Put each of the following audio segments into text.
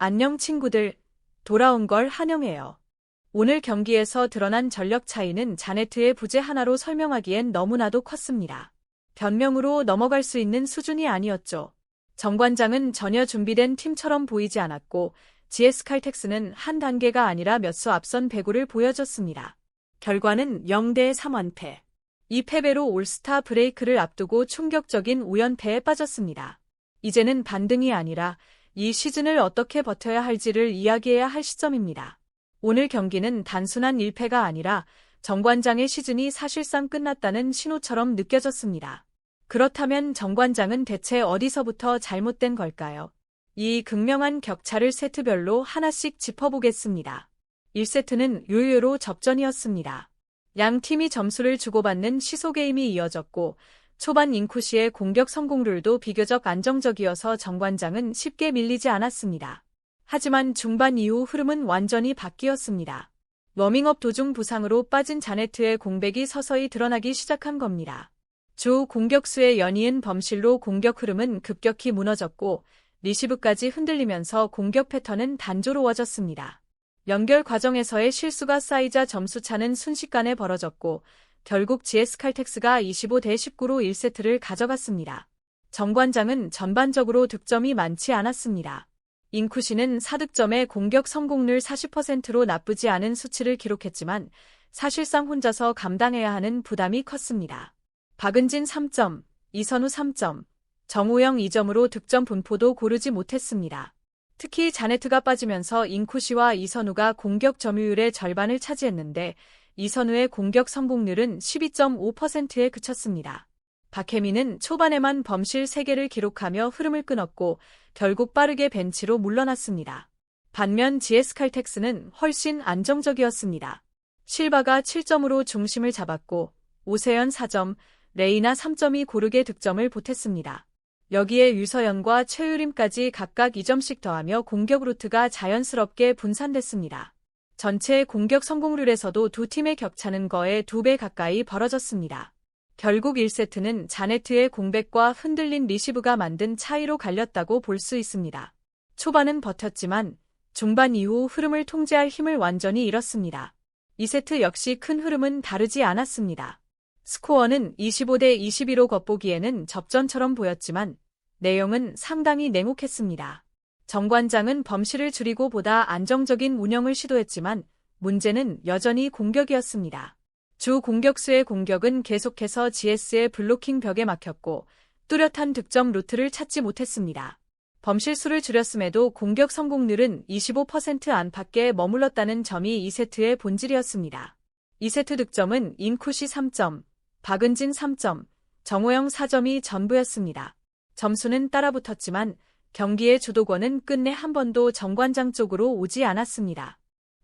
안녕 친구들, 돌아온 걸 환영해요. 오늘 경기에서 드러난 전력 차이는 자네트의 부재 하나로 설명하기엔 너무나도 컸습니다. 변명으로 넘어갈 수 있는 수준이 아니었죠. 정관장은 전혀 준비된 팀처럼 보이지 않았고 GS 칼텍스는 한 단계가 아니라 몇 수 앞선 배구를 보여줬습니다. 결과는 0대 3완패. 이 패배로 올스타 브레이크를 앞두고 충격적인 우연패에 빠졌습니다. 이제는 반등이 아니라 이 시즌을 어떻게 버텨야 할지를 이야기해야 할 시점입니다. 오늘 경기는 단순한 1패가 아니라 정관장의 시즌이 사실상 끝났다는 신호처럼 느껴졌습니다. 그렇다면 정관장은 대체 어디서부터 잘못된 걸까요? 이 극명한 격차를 세트별로 하나씩 짚어보겠습니다. 1세트는 요요로 접전이었습니다. 양 팀이 점수를 주고받는 시소 게임이 이어졌고 초반 인쿠시의 공격 성공률도 비교적 안정적이어서 정관장은 쉽게 밀리지 않았습니다. 하지만 중반 이후 흐름은 완전히 바뀌었습니다. 워밍업 도중 부상으로 빠진 자네트의 공백이 서서히 드러나기 시작한 겁니다. 주 공격수의 연이은 범실로 공격 흐름은 급격히 무너졌고 리시브까지 흔들리면서 공격 패턴은 단조로워졌습니다. 연결 과정에서의 실수가 쌓이자 점수차는 순식간에 벌어졌고 결국 GS 칼텍스가 25대 19로 1세트를 가져갔습니다. 정관장은 전반적으로 득점이 많지 않았습니다. 인쿠시는 4득점에 공격 성공률 40%로 나쁘지 않은 수치를 기록했지만 사실상 혼자서 감당해야 하는 부담이 컸습니다. 박은진 3점, 이선우 3점, 정우영 2점으로 득점 분포도 고르지 못했습니다. 특히 자네트가 빠지면서 인쿠시와 이선우가 공격 점유율의 절반을 차지했는데 이선우의 공격 성공률은 12.5%에 그쳤습니다. 박혜민은 초반에만 범실 3개를 기록하며 흐름을 끊었고 결국 빠르게 벤치로 물러났습니다. 반면 GS 칼텍스는 훨씬 안정적이었습니다. 실바가 7점으로 중심을 잡았고 오세연 4점, 레이나 3점이 고르게 득점을 보탰습니다. 여기에 유서연과 최유림까지 각각 2점씩 더하며 공격 루트가 자연스럽게 분산됐습니다. 전체 공격 성공률에서도 두 팀의 격차는 거의 2배 가까이 벌어졌습니다. 결국 1세트는 자네트의 공백과 흔들린 리시브가 만든 차이로 갈렸다고 볼 수 있습니다. 초반은 버텼지만 중반 이후 흐름을 통제할 힘을 완전히 잃었습니다. 2세트 역시 큰 흐름은 다르지 않았습니다. 스코어는 25대 22로 겉보기에는 접전처럼 보였지만 내용은 상당히 냉혹했습니다. 정관장은 범실을 줄이고 보다 안정적인 운영을 시도했지만 문제는 여전히 공격이었습니다. 주 공격수의 공격은 계속해서 GS의 블로킹 벽에 막혔고 뚜렷한 득점 루트를 찾지 못했습니다. 범실 수를 줄였음에도 공격 성공률은 25% 안팎에 머물렀다는 점이 2세트의 본질이었습니다. 2세트 득점은 인쿠시 3점, 박은진 3점, 정호영 4점이 전부였습니다. 점수는 따라붙었지만 경기의 주도권은 끝내 한 번도 정관장 쪽으로 오지 않았습니다.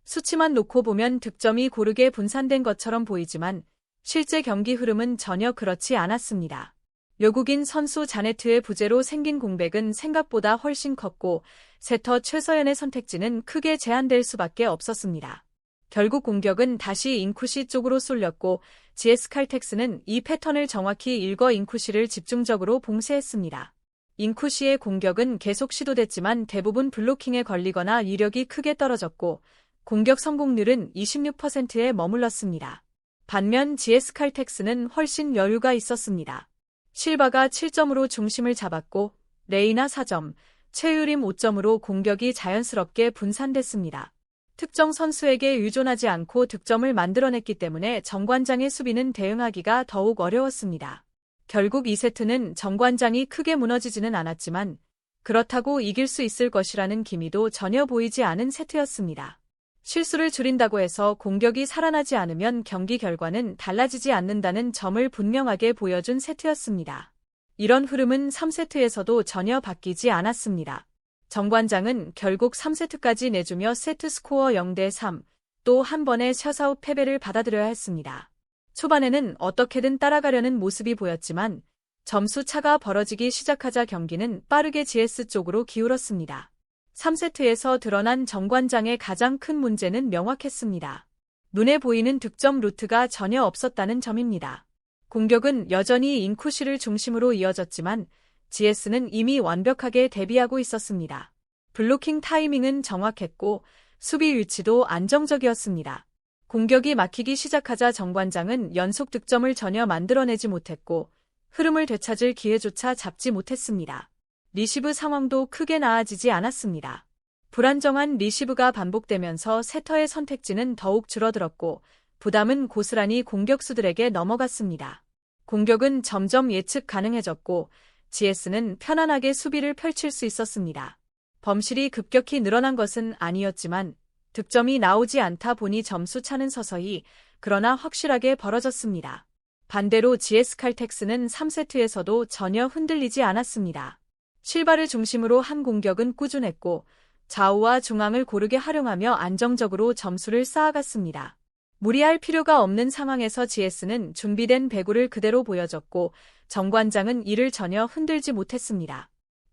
수치만 놓고 보면 득점이 고르게 분산된 것처럼 보이지만 실제 경기 흐름은 전혀 그렇지 않았습니다. 외국인 선수 자네트의 부재로 생긴 공백은 생각보다 훨씬 컸고 세터 최서연의 선택지는 크게 제한될 수밖에 없었습니다. 결국 공격은 다시 인쿠시 쪽으로 쏠렸고 GS 칼텍스는 이 패턴을 정확히 읽어 인쿠시를 집중적으로 봉쇄했습니다. 인쿠시의 공격은 계속 시도됐지만 대부분 블로킹에 걸리거나 위력이 크게 떨어졌고 공격 성공률은 26%에 머물렀습니다. 반면 GS 칼텍스는 훨씬 여유가 있었습니다. 실바가 7점으로 중심을 잡았고 레이나 4점, 최유림 5점으로 공격이 자연스럽게 분산됐습니다. 특정 선수에게 의존하지 않고 득점을 만들어냈기 때문에 정관장의 수비는 대응하기가 더욱 어려웠습니다. 결국 2세트는 정관장이 크게 무너지지는 않았지만 그렇다고 이길 수 있을 것이라는 기미도 전혀 보이지 않은 세트였습니다. 실수를 줄인다고 해서 공격이 살아나지 않으면 경기 결과는 달라지지 않는다는 점을 분명하게 보여준 세트였습니다. 이런 흐름은 3세트에서도 전혀 바뀌지 않았습니다. 정관장은 결국 3세트까지 내주며 세트 스코어 0대 3, 또 한 번의 셧아웃 패배를 받아들여야 했습니다. 초반에는 어떻게든 따라가려는 모습이 보였지만 점수 차가 벌어지기 시작하자 경기는 빠르게 GS 쪽으로 기울었습니다. 3세트에서 드러난 정관장의 가장 큰 문제는 명확했습니다. 눈에 보이는 득점 루트가 전혀 없었다는 점입니다. 공격은 여전히 인쿠시를 중심으로 이어졌지만 GS는 이미 완벽하게 대비하고 있었습니다. 블로킹 타이밍은 정확했고 수비 위치도 안정적이었습니다. 공격이 막히기 시작하자 정관장은 연속 득점을 전혀 만들어내지 못했고 흐름을 되찾을 기회조차 잡지 못했습니다. 리시브 상황도 크게 나아지지 않았습니다. 불안정한 리시브가 반복되면서 세터의 선택지는 더욱 줄어들었고 부담은 고스란히 공격수들에게 넘어갔습니다. 공격은 점점 예측 가능해졌고 GS는 편안하게 수비를 펼칠 수 있었습니다. 범실이 급격히 늘어난 것은 아니었지만 득점이 나오지 않다 보니 점수 차는 서서히 그러나 확실하게 벌어졌습니다. 반대로 GS 칼텍스는 3세트에서도 전혀 흔들리지 않았습니다. 실바를 중심으로 한 공격은 꾸준했고 좌우와 중앙을 고르게 활용하며 안정적으로 점수를 쌓아갔습니다. 무리할 필요가 없는 상황에서 GS는 준비된 배구를 그대로 보여줬고 정관장은 이를 전혀 흔들지 못했습니다.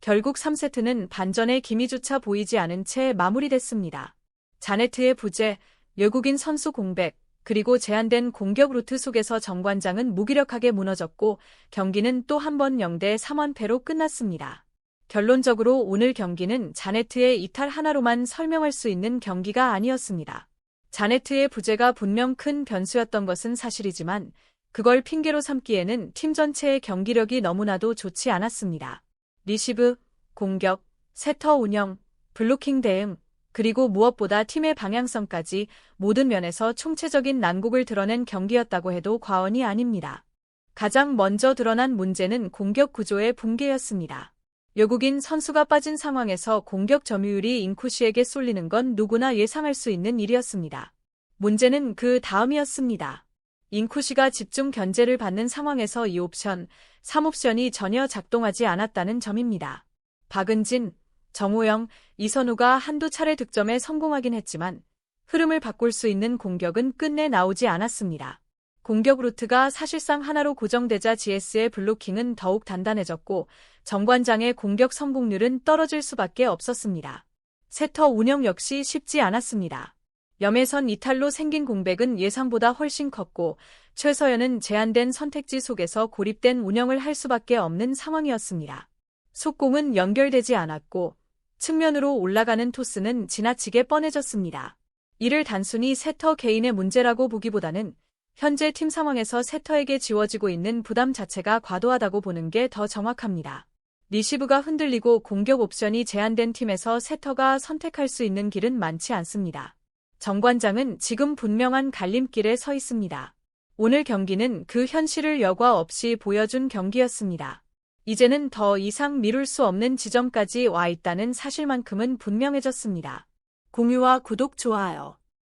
결국 3세트는 반전의 기미조차 보이지 않은 채 마무리됐습니다. 자네트의 부재, 외국인 선수 공백, 그리고 제한된 공격 루트 속에서 정관장은 무기력하게 무너졌고 경기는 또 한 번 0대 3완패로 끝났습니다. 결론적으로 오늘 경기는 자네트의 이탈 하나로만 설명할 수 있는 경기가 아니었습니다. 자네트의 부재가 분명 큰 변수였던 것은 사실이지만 그걸 핑계로 삼기에는 팀 전체의 경기력이 너무나도 좋지 않았습니다. 리시브, 공격, 세터 운영, 블로킹 대응, 그리고 무엇보다 팀의 방향성까지 모든 면에서 총체적인 난국을 드러낸 경기였다고 해도 과언이 아닙니다. 가장 먼저 드러난 문제는 공격 구조의 붕괴였습니다. 외국인 선수가 빠진 상황에서 공격 점유율이 인쿠시에게 쏠리는 건 누구나 예상할 수 있는 일이었습니다. 문제는 그 다음이었습니다. 인쿠시가 집중 견제를 받는 상황에서 2옵션, 3옵션이 전혀 작동하지 않았다는 점입니다. 박은진, 정호영, 이선우가 한두 차례 득점에 성공하긴 했지만 흐름을 바꿀 수 있는 공격은 끝내 나오지 않았습니다. 공격 루트가 사실상 하나로 고정되자 GS의 블로킹은 더욱 단단해졌고 정관장의 공격 성공률은 떨어질 수밖에 없었습니다. 세터 운영 역시 쉽지 않았습니다. 염혜선 이탈로 생긴 공백은 예상보다 훨씬 컸고 최서연은 제한된 선택지 속에서 고립된 운영을 할 수밖에 없는 상황이었습니다. 속공은 연결되지 않았고 측면으로 올라가는 토스는 지나치게 뻔해졌습니다. 이를 단순히 세터 개인의 문제라고 보기보다는 현재 팀 상황에서 세터에게 지워지고 있는 부담 자체가 과도하다고 보는 게 더 정확합니다. 리시브가 흔들리고 공격 옵션이 제한된 팀에서 세터가 선택할 수 있는 길은 많지 않습니다. 정관장은 지금 분명한 갈림길에 서 있습니다. 오늘 경기는 그 현실을 여과 없이 보여준 경기였습니다. 이제는 더 이상 미룰 수 없는 지점까지 와 있다는 사실만큼은 분명해졌습니다. 공유와 구독, 좋아요.